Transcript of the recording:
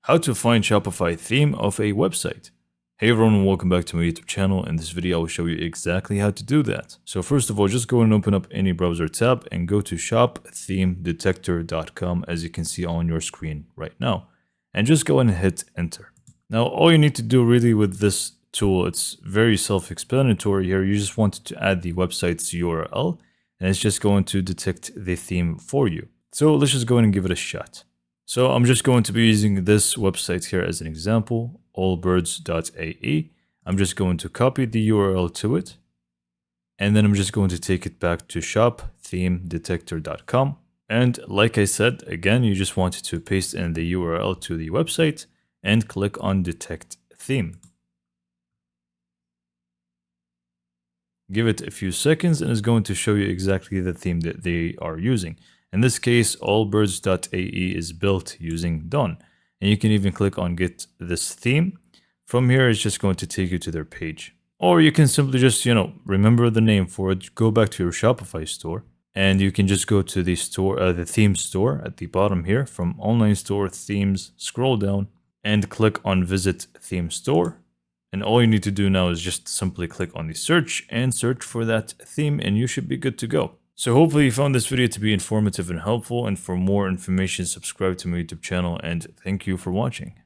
How to find Shopify theme of a website. Hey everyone, and welcome back to my YouTube channel. In this video, I will show you exactly how to do that. So first of all, just go and open up any browser tab and go to shopthemedetector.com, as you can see on your screen right now. And just go and hit enter. Now, all you need to do really with this tool, it's very self-explanatory here. You just want to add the website's URL, and it's just going to detect the theme for you. So let's just go in and give it a shot. So I'm just going to be using this website here as an example, allbirds.ae. I'm just going to copy the URL to it. And then I'm just going to take it back to shopthemedetector.com. And like I said, again, you just want to paste in the URL to the website and click on detect theme. Give it a few seconds and it's going to show you exactly the theme that they are using. In this case, allbirds.ae is built using Dawn. And you can even click on get this theme. From here, it's just going to take you to their page. Or you can simply just, remember the name for it, go back to your Shopify store, and you can just go to the store, the theme store at the bottom here. From online store themes, scroll down and click on visit theme store. And all you need to do now is just simply click on the search and search for that theme, and you should be good to go. So hopefully you found this video to be informative and helpful, and for more information, subscribe to my YouTube channel, and thank you for watching.